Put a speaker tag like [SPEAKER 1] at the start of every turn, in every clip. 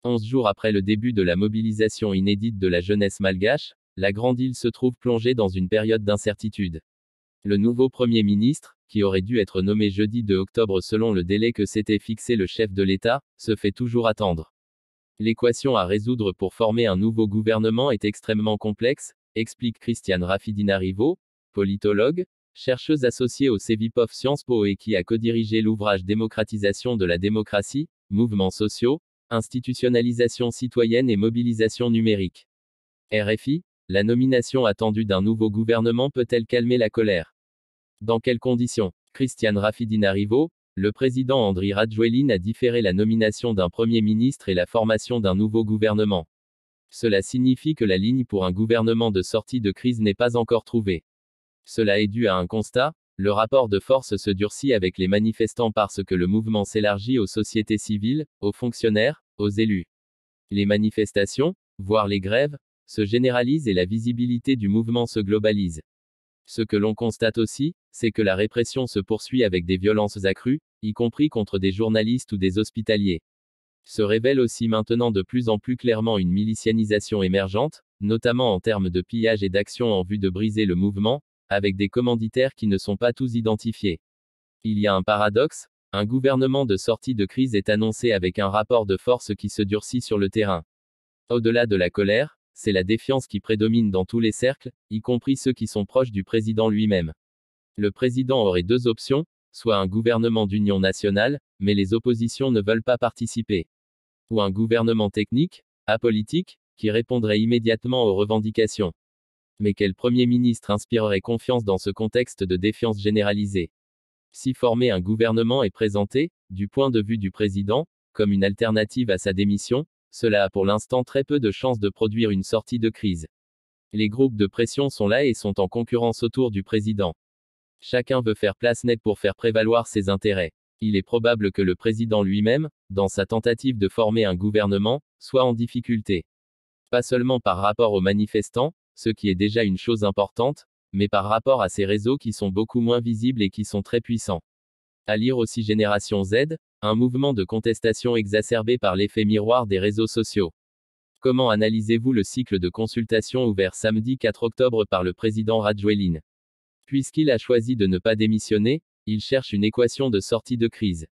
[SPEAKER 1] 11 jours après le début de la mobilisation inédite de la jeunesse malgache, la Grande Île se trouve plongée dans une période d'incertitude. Le nouveau Premier ministre, qui aurait dû être nommé jeudi 2 octobre selon le délai que s'était fixé le chef de l'État, se fait toujours attendre. L'équation à résoudre pour former un nouveau gouvernement est extrêmement complexe, explique Christiane Rafidinarivo, politologue, chercheuse associée au CEVIPOF Sciences Po et qui a codirigé l'ouvrage Démocratisation de la démocratie, mouvements sociaux, institutionnalisation citoyenne et mobilisation numérique. RFI, la nomination attendue d'un nouveau gouvernement peut-elle calmer la colère? Dans quelles conditions? Christiane Rafidinarivo, le président Andry Rajoelina a différé la nomination d'un Premier ministre et la formation d'un nouveau gouvernement. Cela signifie que la ligne pour un gouvernement de sortie de crise n'est pas encore trouvée. Cela est dû à un constat, le rapport de force se durcit avec les manifestants parce que le mouvement s'élargit aux sociétés civiles, aux fonctionnaires, aux élus. Les manifestations, voire les grèves, se généralisent et la visibilité du mouvement se globalise. Ce que l'on constate aussi, c'est que la répression se poursuit avec des violences accrues, y compris contre des journalistes ou des hospitaliers. Se révèle aussi maintenant de plus en plus clairement une milicianisation émergente, notamment en termes de pillage et d'action en vue de briser le mouvement, avec des commanditaires qui ne sont pas tous identifiés. Il y a un paradoxe, un gouvernement de sortie de crise est annoncé avec un rapport de force qui se durcit sur le terrain. Au-delà de la colère, c'est la défiance qui prédomine dans tous les cercles, y compris ceux qui sont proches du président lui-même. Le président aurait deux options, soit un gouvernement d'union nationale, mais les oppositions ne veulent pas participer. Ou un gouvernement technique, apolitique, qui répondrait immédiatement aux revendications. Mais quel Premier ministre inspirerait confiance dans ce contexte de défiance généralisée? Si former un gouvernement est présenté, du point de vue du président, comme une alternative à sa démission, cela a pour l'instant très peu de chances de produire une sortie de crise. Les groupes de pression sont là et sont en concurrence autour du président. Chacun veut faire place nette pour faire prévaloir ses intérêts. Il est probable que le président lui-même, dans sa tentative de former un gouvernement, soit en difficulté. Pas seulement par rapport aux manifestants, ce qui est déjà une chose importante, mais par rapport à ces réseaux qui sont beaucoup moins visibles et qui sont très puissants. À lire aussi Génération Z, un mouvement de contestation exacerbé par l'effet miroir des réseaux sociaux. Comment analysez-vous le cycle de consultation ouvert samedi 4 octobre par le président Rajoelina? Puisqu'il a choisi de ne pas démissionner, il cherche une équation de sortie de crise.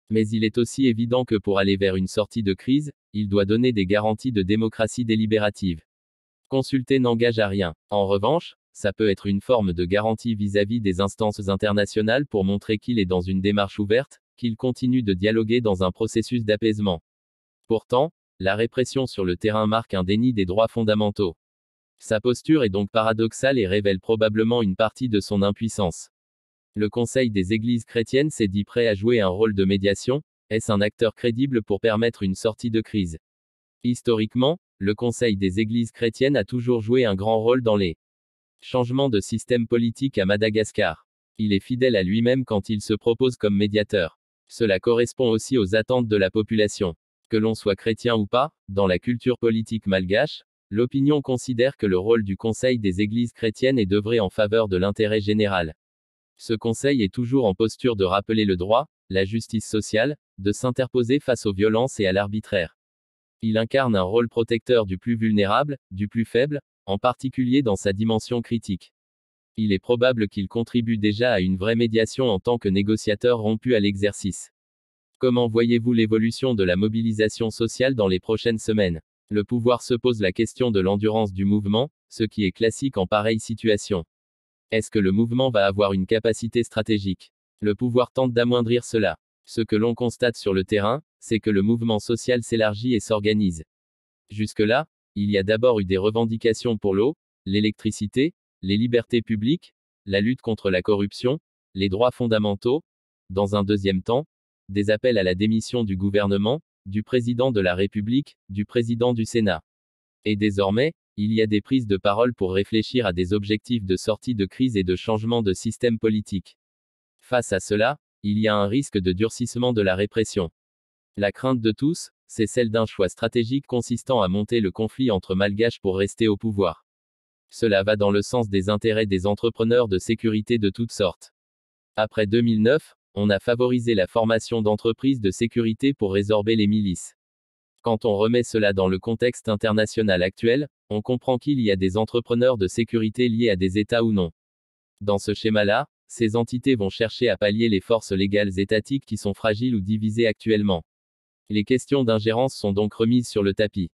[SPEAKER 1] Mais il est aussi évident que pour aller vers une sortie de crise, il doit donner des garanties de démocratie délibérative. Consulter n'engage à rien. En revanche, ça peut être une forme de garantie vis-à-vis des instances internationales pour montrer qu'il est dans une démarche ouverte, qu'il continue de dialoguer dans un processus d'apaisement. Pourtant, la répression sur le terrain marque un déni des droits fondamentaux. Sa posture est donc paradoxale et révèle probablement une partie de son impuissance. Le Conseil des Églises chrétiennes s'est dit prêt à jouer un rôle de médiation. Est-ce un acteur crédible pour permettre une sortie de crise? Historiquement, le Conseil des Églises chrétiennes a toujours joué un grand rôle dans les changements de système politique à Madagascar. Il est fidèle à lui-même quand il se propose comme médiateur. Cela correspond aussi aux attentes de la population. Que l'on soit chrétien ou pas, dans la culture politique malgache, l'opinion considère que le rôle du Conseil des Églises chrétiennes est d'œuvrer en faveur de l'intérêt général. Ce conseil est toujours en posture de rappeler le droit, la justice sociale, de s'interposer face aux violences et à l'arbitraire. Il incarne un rôle protecteur du plus vulnérable, du plus faible, en particulier dans sa dimension critique. Il est probable qu'il contribue déjà à une vraie médiation en tant que négociateur rompu à l'exercice. Comment voyez-vous l'évolution de la mobilisation sociale dans les prochaines semaines? Le pouvoir se pose la question de l'endurance du mouvement, ce qui est classique en pareille situation. Est-ce que le mouvement va avoir une capacité stratégique? Le pouvoir tente d'amoindrir cela. Ce que l'on constate sur le terrain, c'est que le mouvement social s'élargit et s'organise. Jusque-là, il y a d'abord eu des revendications pour l'eau, l'électricité, les libertés publiques, la lutte contre la corruption, les droits fondamentaux. Dans un deuxième temps, des appels à la démission du gouvernement, du président de la République, du président du Sénat. Et désormais, il y a des prises de parole pour réfléchir à des objectifs de sortie de crise et de changement de système politique. Face à cela, il y a un risque de durcissement de la répression. La crainte de tous, c'est celle d'un choix stratégique consistant à monter le conflit entre malgaches pour rester au pouvoir. Cela va dans le sens des intérêts des entrepreneurs de sécurité de toutes sortes. Après 2009, on a favorisé la formation d'entreprises de sécurité pour résorber les milices. Quand on remet cela dans le contexte international actuel, on comprend qu'il y a des entrepreneurs de sécurité liés à des États ou non. Dans ce schéma-là, ces entités vont chercher à pallier les forces légales étatiques qui sont fragiles ou divisées actuellement. Les questions d'ingérence sont donc remises sur le tapis.